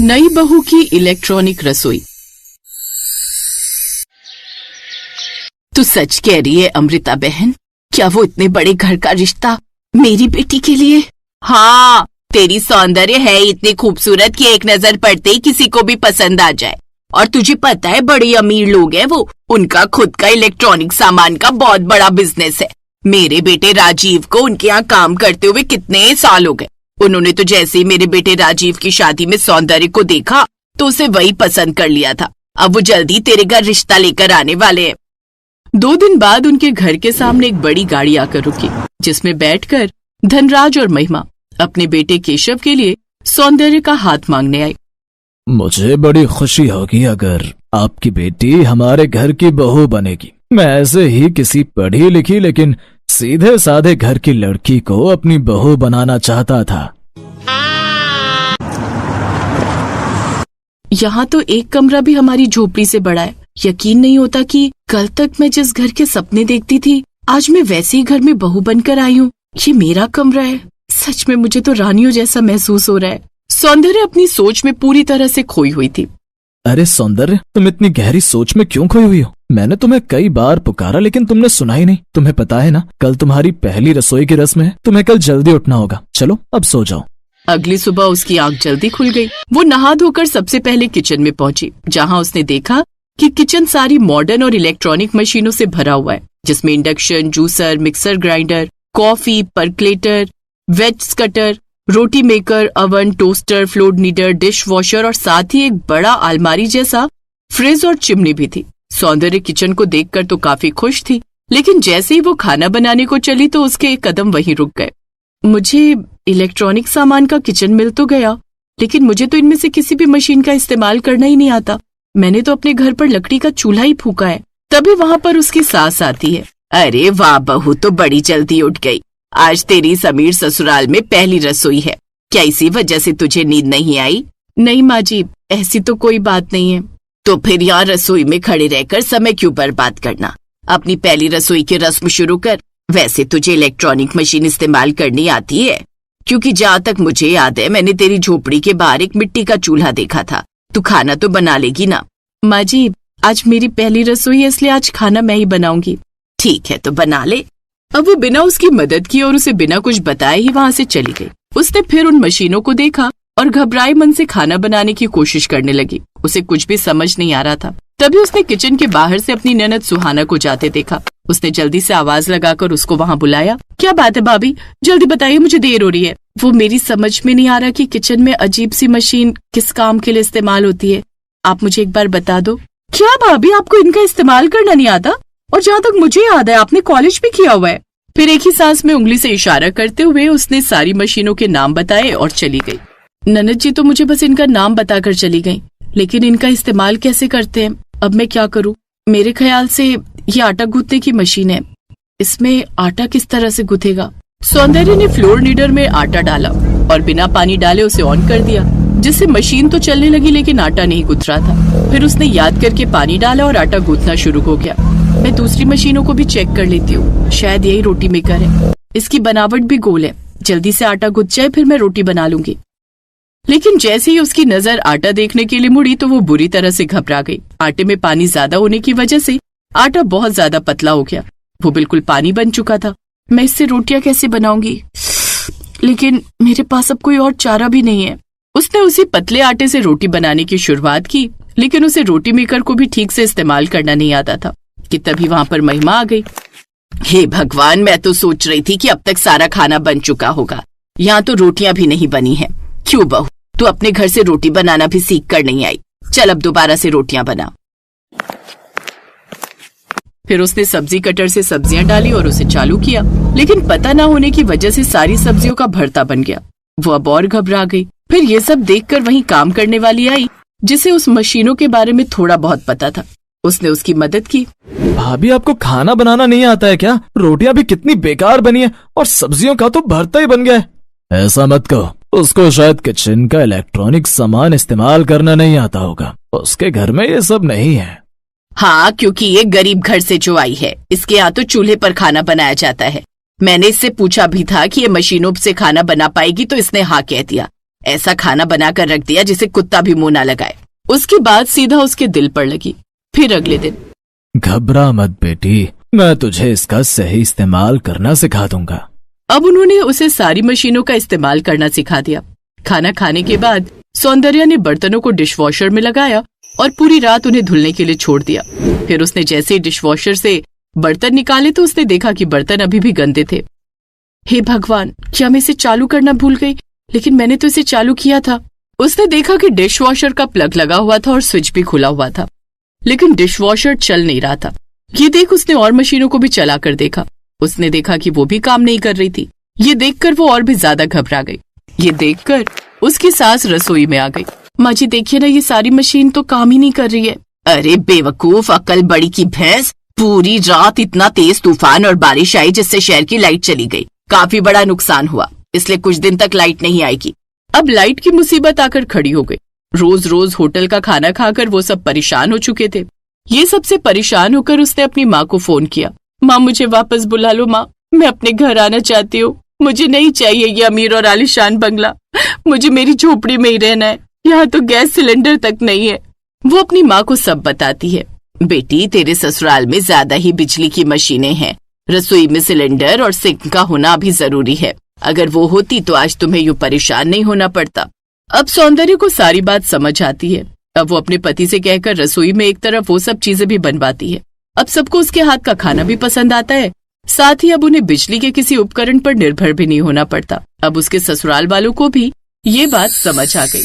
नई बहू की इलेक्ट्रॉनिक रसोई। तू सच कह रही है अमृता बहन? क्या वो इतने बड़े घर का रिश्ता मेरी बेटी के लिए? हाँ, तेरी सौंदर्य है इतनी खूबसूरत कि एक नजर पड़ते ही किसी को भी पसंद आ जाए। और तुझे पता है बड़े अमीर लोग हैं वो, उनका खुद का इलेक्ट्रॉनिक सामान का बहुत बड़ा बिजनेस है। मेरे बेटे राजीव को उनके यहाँ काम करते हुए कितने साल हो गए। उन्होंने तो जैसे ही मेरे बेटे राजीव की शादी में सौंदर्य को देखा तो उसे वही पसंद कर लिया था। अब वो जल्दी तेरे घर रिश्ता लेकर आने वाले हैं। 2 दिन बाद उनके घर के सामने एक बड़ी गाड़ी आकर रुकी, जिसमें बैठकर धनराज और महिमा अपने बेटे केशव के लिए सौंदर्य का हाथ मांगने आई। मुझे बड़ी खुशी होगी अगर आपकी बेटी हमारे घर की बहू बनेगी। मैं ऐसे ही किसी पढ़ी लिखी लेकिन सीधे साधे घर की लड़की को अपनी बहू बनाना चाहता था। यहाँ तो एक कमरा भी हमारी झोपड़ी से बड़ा है। यकीन नहीं होता कि कल तक मैं जिस घर के सपने देखती थी आज मैं वैसे ही घर में बहू बनकर आई हूँ। ये मेरा कमरा है। सच में मुझे तो रानियों जैसा महसूस हो रहा है। सौंदर्य अपनी सोच में पूरी तरह से खोई हुई थी। अरे सौंदर्य, तुम इतनी गहरी सोच में क्यों खोई हुई हो? मैंने तुम्हें कई बार पुकारा लेकिन तुमने सुना ही नहीं। तुम्हें पता है ना, कल तुम्हारी पहली रसोई की रस्म है। तुम्हें कल जल्दी उठना होगा। चलो अब सो जाओ। अगली सुबह उसकी आंख जल्दी खुल गई। वो नहा धोकर सबसे पहले किचन में पहुंची, जहां उसने देखा कि किचन सारी मॉडर्न और इलेक्ट्रॉनिक मशीनों से भरा हुआ है, जिसमें induction, juicer, mixer grinder, coffee, percolator, veg cutter, roti maker, oven, toaster, flour kneader, dish washer और साथ ही एक बड़ा अलमारी जैसा फ्रिज और चिमनी भी थी। सौंदर्य किचन को देखकर तो काफी खुश थी, लेकिन जैसे ही वो खाना बनाने को चली तो उसके एक कदम वहीं रुक गए। मुझे इलेक्ट्रॉनिक सामान का किचन मिल तो गया, लेकिन मुझे तो इनमें से किसी भी मशीन का इस्तेमाल करना ही नहीं आता। मैंने तो अपने घर पर लकड़ी का चूल्हा ही फूका है। तभी वहाँ पर उसकी सास आती है। अरे वाह बहू, तो बड़ी जल्दी उठ गई। आज तेरी समीर ससुराल में पहली रसोई है। क्या इसी वजह से तुझे नींद नहीं आई? नहीं माँ जी, ऐसी तो कोई बात नहीं है। तो फिर यहाँ रसोई में खड़े रहकर समय क्यों बर्बाद करना? अपनी पहली रसोई की रस्म शुरू कर। वैसे तुझे इलेक्ट्रॉनिक मशीन इस्तेमाल करनी आती है? क्योंकि जहाँ तक मुझे याद है मैंने तेरी झोपड़ी के बाहर एक मिट्टी का चूल्हा देखा था। तू खाना तो बना लेगी ना? माँ जी, आज मेरी पहली रसोई है, इसलिए आज खाना मैं ही बनाऊंगी। ठीक है तो बना ले। अब वो बिना उसकी मदद किए और उसे बिना कुछ बताए ही वहाँ से चली गई। उसने फिर उन मशीनों को देखा और घबराए मन से खाना बनाने की कोशिश करने लगी। उसे कुछ भी समझ नहीं आ रहा था। तभी उसने किचन के बाहर से अपनी ननद सुहाना को जाते देखा। उसने जल्दी से आवाज लगाकर उसको वहाँ बुलाया। क्या बात है भाभी, जल्दी बताइए, मुझे देर हो रही है। वो मेरी समझ में नहीं आ रहा कि किचन में अजीब सी मशीन किस काम के लिए इस्तेमाल होती है। आप मुझे एक बार बता दो। क्या भाभी, आपको इनका इस्तेमाल करना नहीं आता? और जहाँ तक मुझे याद है आपने कॉलेज भी किया हुआ है। फिर एक ही सांस में उंगली से इशारा करते हुए उसने सारी मशीनों के नाम बताए और चली गई। ननद जी तो मुझे बस इनका नाम बताकर चली गई, लेकिन इनका इस्तेमाल कैसे करते हैं? अब मैं क्या करूँ? मेरे ख्याल से ये आटा गूंथने की मशीन है। इसमें आटा किस तरह से गूंथेगा? सौंदर्य ने फ्लोर नीडर में आटा डाला और बिना पानी डाले उसे ऑन कर दिया, जिससे मशीन तो चलने लगी लेकिन आटा नहीं गूंथ रहा था। फिर उसने याद करके पानी डाला और आटा गूंथना शुरू हो गया। मैं दूसरी मशीनों को भी चेक कर लेती हूँ, शायद यही रोटी मेकर है। इसकी बनावट भी गोल है, जल्दी से आटा गूंथ जाए फिर मैं रोटी बना लूंगी। लेकिन जैसे ही उसकी नजर आटा देखने के लिए मुड़ी तो वो बुरी तरह से घबरा गई। आटे में पानी ज्यादा होने की वजह से आटा बहुत ज्यादा पतला हो गया। वो बिल्कुल पानी बन चुका था। मैं इससे रोटियां कैसे बनाऊंगी? लेकिन मेरे पास अब कोई और चारा भी नहीं है। उसने उसी पतले आटे से रोटी बनाने की शुरुआत की, लेकिन उसे रोटी मेकर को भी ठीक से इस्तेमाल करना नहीं आता था कि तभी वहाँ पर महिमा आ गई। हे भगवान, मैं तो सोच रही थी कि अब तक सारा खाना बन चुका होगा। यहाँ तो रोटियां भी नहीं बनी हैं। क्यों बहू, तू अपने घर से रोटी बनाना भी सीख कर नहीं आई? चल अब दोबारा से रोटियां बना। फिर उसने सब्जी कटर से सब्जियां डाली और उसे चालू किया, लेकिन पता न होने की वजह से सारी सब्जियों का भरता बन गया। वो अब और घबरा गई। फिर ये सब देखकर वहीं काम करने वाली आई, जिसे उस मशीनों के बारे में थोड़ा बहुत पता था। उसने उसकी मदद की। भाभी, आपको खाना बनाना नहीं आता है क्या? रोटियां भी कितनी बेकार बनी है और सब्जियों का तो भरता ही बन गया है। ऐसा मत कहो, उसको शायद किचन का इलेक्ट्रॉनिक सामान इस्तेमाल करना नहीं आता होगा। उसके घर में ये सब नहीं है। हाँ, क्योंकि ये गरीब घर से जो आई है, इसके यहाँ तो चूल्हे पर खाना बनाया जाता है। मैंने इससे पूछा भी था कि ये मशीनों से खाना बना पाएगी तो इसने हाँ कह दिया। ऐसा खाना बनाकर रख दिया जिसे कुत्ता भी मुंह ना लगाए। उसकी बात सीधा उसके दिल पर लगी। फिर अगले दिन, घबरा मत बेटी, मैं तुझे इसका सही इस्तेमाल करना सिखा दूंगा। अब उन्होंने उसे सारी मशीनों का इस्तेमाल करना सिखा दिया। खाना खाने के बाद सौंदर्या ने बर्तनों को डिशवॉशर में लगाया और पूरी रात उन्हें धुलने के लिए छोड़ दिया। फिर उसने जैसे ही डिशवॉशर से बर्तन निकाले तो उसने देखा कि बर्तन अभी भी गंदे थे। हे भगवान, क्या मैं इसे चालू करना भूल गई? लेकिन मैंने तो इसे चालू किया था। उसने देखा कि डिशवॉशर का प्लग लगा हुआ था और स्विच भी खुला हुआ था, लेकिन डिशवॉशर चल नहीं रहा था। ये देख उसने और मशीनों को भी चला कर देखा। उसने देखा कि वो भी काम नहीं कर रही थी। ये देखकर वो और भी ज्यादा घबरा गई। ये देखकर उसकी सास रसोई में आ गई। माँ जी देखिए ना, ये सारी मशीन तो काम ही नहीं कर रही है। अरे बेवकूफ, अकल बड़ी की भैंस, पूरी रात इतना तेज तूफान और बारिश आई जिससे शहर की लाइट चली गई। काफी बड़ा नुकसान हुआ, इसलिए कुछ दिन तक लाइट नहीं आएगी। अब लाइट की मुसीबत आकर खड़ी हो गई। रोज रोज होटल का खाना खाकर वो सब परेशान हो चुके थे। ये सबसे परेशान होकर उसने अपनी माँ को फोन किया। माँ मुझे वापस बुला लो माँ, मैं अपने घर आना चाहती हूँ। मुझे नहीं चाहिए ये अमीर और आलीशान बंगला, मुझे मेरी झोपड़ी में ही रहना है। यहाँ तो गैस सिलेंडर तक नहीं है। वो अपनी माँ को सब बताती है। बेटी, तेरे ससुराल में ज्यादा ही बिजली की मशीनें हैं। रसोई में सिलेंडर और सिंक का होना भी जरूरी है। अगर वो होती तो आज तुम्हें यूं परेशान नहीं होना पड़ता। अब सौंदर्य को सारी बात समझ आती है। अब वो अपने पति से कहकर रसोई में एक तरफ वो सब चीजें भी बनवाती है। अब सबको उसके हाथ का खाना भी पसंद आता है। साथ ही अब उन्हें बिजली के किसी उपकरण पर निर्भर भी नहीं होना पड़ता। अब उसके ससुराल वालों को भी ये बात समझ आ गई।